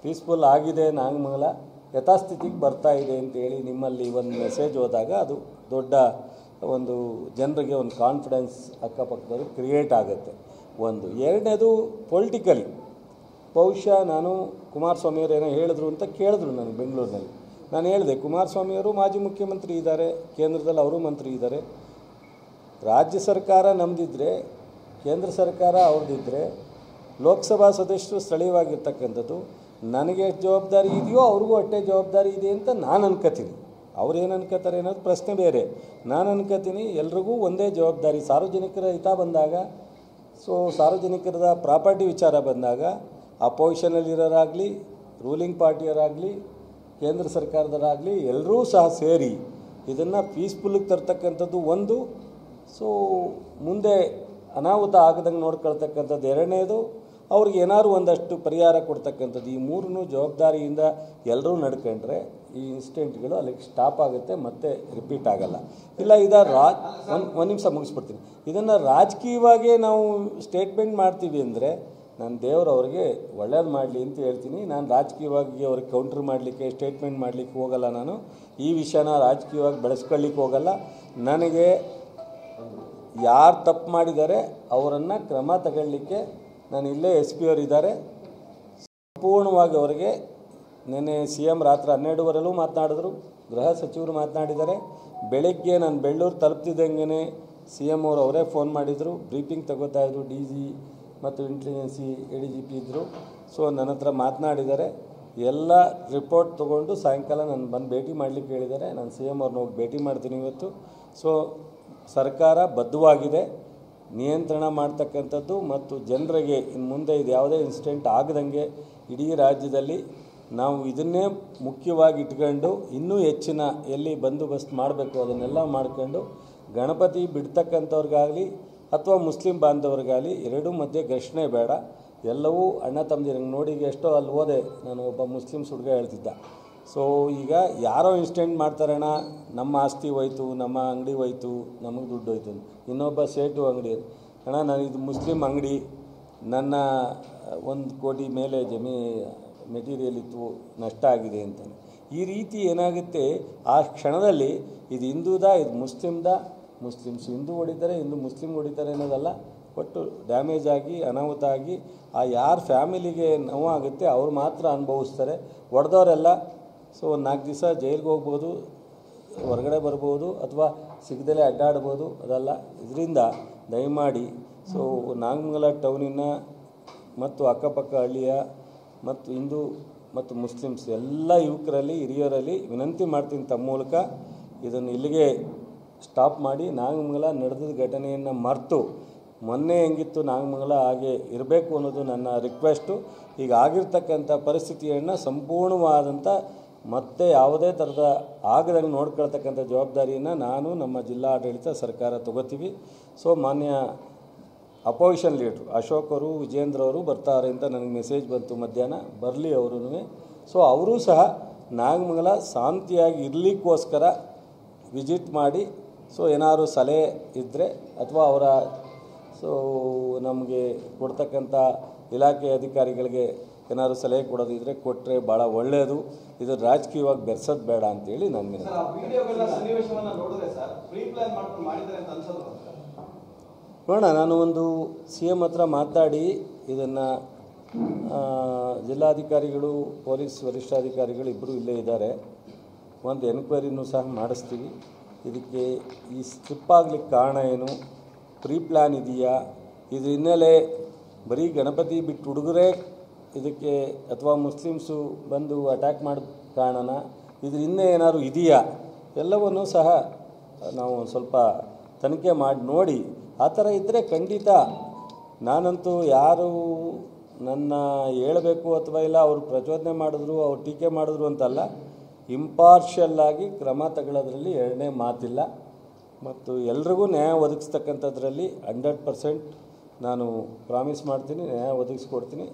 Peaceful ಆಗಿದೆ, ನಾಗಮಂಗಲ ಯಥಾಸ್ಥಿತಿಗೆ ಬರ್ತಾ ಇದೆ ಅಂತೇಳಿ ನಿಮ್ಮಲ್ಲಿ ಒಂದು ಮೆಸೇಜ್ ಹೋದಾಗ ಅದು ದೊಡ್ಡ ಒಂದು ಜನರಿಗೆ ಒಂದು ಕಾನ್ಫಿಡೆನ್ಸ್ ಅಕ್ಕಪಕ್ಕದವ್ರಿಗೆ ಕ್ರಿಯೇಟ್ ಆಗುತ್ತೆ. ಒಂದು ಎರಡನೇದು ಪೊಲಿಟಿಕಲಿ ಬಹುಶಃ ನಾನು ಕುಮಾರಸ್ವಾಮಿಯವರು ಏನೋ ಹೇಳಿದ್ರು ಅಂತ ಕೇಳಿದ್ರು ನನಗೆ ಬೆಂಗಳೂರಿನಲ್ಲಿ. ನಾನು ಹೇಳಿದೆ, ಕುಮಾರಸ್ವಾಮಿಯವರು ಮಾಜಿ ಮುಖ್ಯಮಂತ್ರಿ ಇದ್ದಾರೆ, ಕೇಂದ್ರದಲ್ಲಿ ಅವರು ಮಂತ್ರಿ ಇದ್ದಾರೆ, ರಾಜ್ಯ ಸರ್ಕಾರ ನಮ್ಮದಿದ್ದರೆ, ಕೇಂದ್ರ ಸರ್ಕಾರ ಅವ್ರದ್ದಿದ್ದರೆ, ಲೋಕಸಭಾ ಸದಸ್ಯರು ಸ್ಥಳೀಯವಾಗಿರ್ತಕ್ಕಂಥದ್ದು, ನನಗೆ ಎಷ್ಟು ಜವಾಬ್ದಾರಿ ಇದೆಯೋ ಅವ್ರಿಗೂ ಅಷ್ಟೇ ಜವಾಬ್ದಾರಿ ಇದೆ ಅಂತ ನಾನು ಅನ್ಕೋತೀನಿ. ಅವ್ರು ಏನು ಅನ್ಕೋತಾರೆ ಅನ್ನೋದು ಪ್ರಶ್ನೆ ಬೇರೆ. ನಾನು ಅನ್ಕೋತೀನಿ ಎಲ್ರಿಗೂ ಒಂದೇ ಜವಾಬ್ದಾರಿ. ಸಾರ್ವಜನಿಕರ ಹಿತ ಬಂದಾಗ, ಸೊ ಸಾರ್ವಜನಿಕರದ ಪ್ರಾಪರ್ಟಿ ವಿಚಾರ ಬಂದಾಗ ಅಪೋಸಿಷನಲ್ಲಿರೋರಾಗಲಿ, ರೂಲಿಂಗ್ ಪಾರ್ಟಿಯವರಾಗಲಿ, ಕೇಂದ್ರ ಸರ್ಕಾರದವರಾಗಲಿ ಎಲ್ಲರೂ ಸಹ ಸೇರಿ ಇದನ್ನು ಪೀಸ್ಫುಲ್ಗೆ ತರ್ತಕ್ಕಂಥದ್ದು ಒಂದು. ಸೊ ಮುಂದೆ ಅನಾಹುತ ಆಗದಂಗೆ ನೋಡ್ಕೊಳ್ತಕ್ಕಂಥದ್ದು ಎರಡನೇದು, ಅವ್ರಿಗೆ ಏನಾದ್ರು ಒಂದಷ್ಟು ಪರಿಹಾರ ಕೊಡ್ತಕ್ಕಂಥದ್ದು. ಈ ಮೂರನ್ನೂ ಜವಾಬ್ದಾರಿಯಿಂದ ಎಲ್ಲರೂ ನಡ್ಕೊಂಡ್ರೆ ಈ ಇನ್ಸಿಡೆಂಟ್ಗಳು ಅಲ್ಲಿಗೆ ಸ್ಟಾಪ್ ಆಗುತ್ತೆ, ಮತ್ತೆ ರಿಪೀಟ್ ಆಗಲ್ಲ. ಇಲ್ಲ ಒಂದು ನಿಮಿಷ ಮುಗಿಸ್ಬಿಡ್ತೀನಿ. ಇದನ್ನು ರಾಜಕೀಯವಾಗೇ ನಾವು ಸ್ಟೇಟ್ಮೆಂಟ್ ಮಾಡ್ತೀವಿ ಅಂದರೆ ನಾನು ದೇವರು ಅವ್ರಿಗೆ ಒಳ್ಳೇದು ಮಾಡಲಿ ಅಂತ ಹೇಳ್ತೀನಿ. ನಾನು ರಾಜಕೀಯವಾಗಿ ಅವ್ರಿಗೆ ಕೌಂಟ್ರ್ ಮಾಡಲಿಕ್ಕೆ, ಸ್ಟೇಟ್ಮೆಂಟ್ ಮಾಡಲಿಕ್ಕೆ ಹೋಗಲ್ಲ. ನಾನು ಈ ವಿಷಯನ ರಾಜಕೀಯವಾಗಿ ಬೆಳೆಸ್ಕೊಳ್ಳಿಕ್ಕೆ ಹೋಗಲ್ಲ. ನನಗೆ ಯಾರು ತಪ್ಪು ಮಾಡಿದ್ದಾರೆ ಅವರನ್ನು ಕ್ರಮ ತಗೊಳ್ಳಿಕ್ಕೆ ನಾನು ಇಲ್ಲೇ SP ಅವರು ಇದ್ದಾರೆ, ಸಂಪೂರ್ಣವಾಗಿ ಅವರಿಗೆ ನೆನ್ನೆ CM ರಾತ್ರಿ 12ವರೆಲ್ಲೂ ಮಾತನಾಡಿದ್ರು, ಗೃಹ ಸಚಿವರು ಮಾತನಾಡಿದ್ದಾರೆ. ಬೆಳಗ್ಗೆ ನಾನು ಬೆಳ್ಳೂರು ತಲುಪ್ತಿದ್ದಂಗೆ CM ಅವರು ಅವರೇ ಫೋನ್ ಮಾಡಿದರು, ಬ್ರೀಫಿಂಗ್ ತಗೋತಾಯಿದ್ರು. DG ಮತ್ತು ಇಂಟೆಲಿಜೆನ್ಸಿ ADGP ಇದ್ದರು. ಸೊ ನನ್ನ ಹತ್ರ ಮಾತನಾಡಿದ್ದಾರೆ. ಎಲ್ಲ ರಿಪೋರ್ಟ್ ತೊಗೊಂಡು ಸಾಯಂಕಾಲ ನಾನು ಬಂದು ಭೇಟಿ ಮಾಡಲಿಕ್ಕೆ ಹೇಳಿದ್ದಾರೆ. ನಾನು CM ಅವ್ರನ್ನ ಹೋಗಿ ಭೇಟಿ ಮಾಡ್ತೀನಿ ಇವತ್ತು. ಸೊ ಸರ್ಕಾರ ಬದ್ಧವಾಗಿದೆ, ನಿಯಂತ್ರಣ ಮಾಡ್ತಕ್ಕಂಥದ್ದು ಮತ್ತು ಜನರಿಗೆ ಇನ್ನು ಮುಂದೆ ಇದು ಯಾವುದೇ ಇನ್ಸಿಡೆಂಟ್ ಆಗದಂಗೆ ಇಡೀ ರಾಜ್ಯದಲ್ಲಿ ನಾವು ಇದನ್ನೇ ಮುಖ್ಯವಾಗಿ ಇಟ್ಕೊಂಡು ಇನ್ನೂ ಹೆಚ್ಚಿನ ಎಲ್ಲಿ ಬಂದೋಬಸ್ತ್ ಮಾಡಬೇಕು ಅದನ್ನೆಲ್ಲ ಮಾಡ್ಕೊಂಡು ಗಣಪತಿ ಬಿಡ್ತಕ್ಕಂಥವ್ರಿಗಾಗಲಿ ಅಥವಾ ಮುಸ್ಲಿಂ ಬಾಂಧವ್ರಿಗಾಗಲಿ ಎರಡೂ ಮಧ್ಯೆ ಘರ್ಷಣೆ ಬೇಡ. ಎಲ್ಲವೂ ಅಣ್ಣ ತಮ್ಮದಿರಂಗೆ ನೋಡಿ. ಎಷ್ಟೋ ಅಲ್ಲಿ ಹೋದೆ ನಾನು, ಒಬ್ಬ ಮುಸ್ಲಿಮ್ಸ್ ಹುಡುಗ ಹೇಳ್ತಿದ್ದ, ಸೊ ಈಗ ಯಾರೋ ಇನ್ಸಿಡೆಂಟ್ ಮಾಡ್ತಾರಣ್ಣ, ನಮ್ಮ ಆಸ್ತಿ ಹೋಯ್ತು, ನಮ್ಮ ಅಂಗಡಿ ಹೋಯ್ತು, ನಮಗೆ ದುಡ್ಡು ಹೋಯ್ತು. ಇನ್ನೊಬ್ಬ ಸೇಟು ಅಂಗಡಿ, ಅಣ್ಣ ನಾನಿದು ಮುಸ್ಲಿಂ ಅಂಗಡಿ, ನನ್ನ 1 ಕೋಟಿ ಮೇಲೆ ಮೆಟೀರಿಯಲ್ ಇತ್ತು, ನಷ್ಟ ಆಗಿದೆ ಅಂತ. ಈ ರೀತಿ ಏನಾಗುತ್ತೆ ಆ ಕ್ಷಣದಲ್ಲಿ, ಇದು ಹಿಂದೂದಾ, ಇದು ಮುಸ್ಲಿಮ್ದಾ, ಮುಸ್ಲಿಮ್ಸ್ ಹಿಂದೂ ಹೊಡಿತಾರೆ, ಹಿಂದೂ ಮುಸ್ಲಿಮ್ ಹೊಡಿತಾರೆ ಅನ್ನೋದಲ್ಲ. ಒಟ್ಟು ಡ್ಯಾಮೇಜ್ ಆಗಿ ಅನಾಹುತ ಆಗಿ ಆ ಯಾರ ಫ್ಯಾಮಿಲಿಗೆ ನೋವಾಗುತ್ತೆ ಅವ್ರು ಮಾತ್ರ ಅನುಭವಿಸ್ತಾರೆ. ಹೊಡೆದವರೆಲ್ಲ ಸೊ 4 ದಿವಸ ಜೈಲಿಗೆ ಹೋಗ್ಬೋದು, ಹೊರಗಡೆ ಬರ್ಬೋದು, ಅಥವಾ ಸಿಗದಲ್ಲೇ ಅಡ್ಡಾಡ್ಬೋದು. ಅದಲ್ಲ, ಇದರಿಂದ ದಯಮಾಡಿ ಸೊ ನಾಗಮಂಗಲ ಟೌನಿನ ಮತ್ತು ಅಕ್ಕಪಕ್ಕ ಹಳ್ಳಿಯ ಮತ್ತು ಹಿಂದೂ ಮತ್ತು ಮುಸ್ಲಿಮ್ಸ್ ಎಲ್ಲ ಯುವಕರಲ್ಲಿ, ಹಿರಿಯರಲ್ಲಿ ವಿನಂತಿ ಮಾಡ್ತೀನಿ ತಮ್ಮ ಮೂಲಕ ಇದನ್ನು ಇಲ್ಲಿಗೆ ಸ್ಟಾಪ್ ಮಾಡಿ ನಾಗಮಂಗಲ ನಡೆದ ಘಟನೆಯನ್ನು ಮರೆತು ಮೊನ್ನೆ ಹೆಂಗಿತ್ತು ನಾಗಮಂಗಲ ಹಾಗೆ ಇರಬೇಕು ಅನ್ನೋದು ನನ್ನ ರಿಕ್ವೆಸ್ಟು. ಈಗ ಆಗಿರ್ತಕ್ಕಂಥ ಪರಿಸ್ಥಿತಿಯನ್ನು ಸಂಪೂರ್ಣವಾದಂಥ ಮತ್ತೆ ಯಾವುದೇ ಥರದ ಆಗದಂಗೆ ನೋಡ್ಕೊಳ್ತಕ್ಕಂಥ ಜವಾಬ್ದಾರಿಯನ್ನು ನಾನು, ನಮ್ಮ ಜಿಲ್ಲಾ ಆಡಳಿತ, ಸರ್ಕಾರ ತಗೋತೀವಿ. ಸೊ ಮಾನ್ಯ ಅಪೋಸಿಷನ್ ಲೀಡ್ರು ಅಶೋಕ್ ಅವರು, ವಿಜೇಂದ್ರ ಅವರು ಬರ್ತಾರೆ ಅಂತ ನನಗೆ ಮೆಸೇಜ್ ಬಂತು ಮಧ್ಯಾಹ್ನ. ಬರಲಿ ಅವರೂ. ಸೊ ಅವರೂ ಸಹ ನಾಗಮಂಗಲ ಶಾಂತಿಯಾಗಿ ಇರಲಿಕ್ಕೋಸ್ಕರ ವಿಸಿಟ್ ಮಾಡಿ, ಸೊ ಏನಾದ್ರು ಸಲಹೆ ಇದ್ದರೆ ಅಥವಾ ಅವರ ಸೊ ನಮಗೆ ಕೊಡ್ತಕ್ಕಂಥ ಇಲಾಖೆ ಅಧಿಕಾರಿಗಳಿಗೆ ಏನಾದ್ರು ಸಲಹೆ ಕೊಡೋದಿದ್ರೆ ಕೊಟ್ಟರೆ ಭಾಳ ಒಳ್ಳೆಯದು. ಇದು ರಾಜಕೀಯವಾಗಿ ಬೆರೆಸೋದು ಬೇಡ ಅಂತೇಳಿ ನನಗೆ. ನೋಡೋಣ, ನಾನು ಒಂದು CM ಹತ್ರ ಮಾತಾಡಿ ಇದನ್ನು ಜಿಲ್ಲಾಧಿಕಾರಿಗಳು, ಪೊಲೀಸ್ ವರಿಷ್ಠಾಧಿಕಾರಿಗಳು ಇಬ್ಬರು ಇಲ್ಲೇ ಇದ್ದಾರೆ, ಒಂದು ಎನ್ಕ್ವೈರಿನೂ ಸಹ ಮಾಡಿಸ್ತೀವಿ. ಇದಕ್ಕೆ ಈ ಸ್ಲಿಪ್ ಆಗಲಿಕ್ಕೆ ಕಾರಣ ಏನು, ಪ್ರೀ ಪ್ಲ್ಯಾನ್ ಇದೆಯಾ, ಇದ್ರ ಹಿನ್ನೆಲೆ ಬರೀ ಗಣಪತಿ ಬಿಟ್ಟು ಹುಡುಗರೇ ಇದಕ್ಕೆ ಅಥವಾ ಮುಸ್ಲಿಮ್ಸು ಬಂದು ಅಟ್ಯಾಕ್ ಮಾಡಿದ ಕಾರಣನ, ಇದ್ರ ಹಿಂದೆ ಏನಾದ್ರು ಇದೆಯಾ, ಎಲ್ಲವನ್ನೂ ಸಹ ನಾವು ಸ್ವಲ್ಪ ತನಿಖೆ ಮಾಡಿ ನೋಡಿ. ಆ ಥರ ಇದ್ದರೆ ಖಂಡಿತ ನಾನಂತೂ ಯಾರು ನನ್ನ ಹೇಳಬೇಕು ಅಥವಾ ಇಲ್ಲ ಅವರು ಪ್ರಚೋದನೆ ಮಾಡಿದ್ರು, ಅವ್ರು ಟೀಕೆ ಮಾಡಿದ್ರು ಅಂತಲ್ಲ, ಇಂಪಾರ್ಷಿಯಲ್ಲಾಗಿ ಕ್ರಮ ತಗೊಳ್ಳೋದ್ರಲ್ಲಿ ಎರಡನೇ ಮಾತಿಲ್ಲ. ಮತ್ತು ಎಲ್ರಿಗೂ ನ್ಯಾಯ ಒದಗಿಸ್ತಕ್ಕಂಥದ್ರಲ್ಲಿ 100% ನಾನು ಪ್ರಾಮಿಸ್ ಮಾಡ್ತೀನಿ, ನ್ಯಾಯ ಒದಗಿಸ್ಕೊಡ್ತೀನಿ.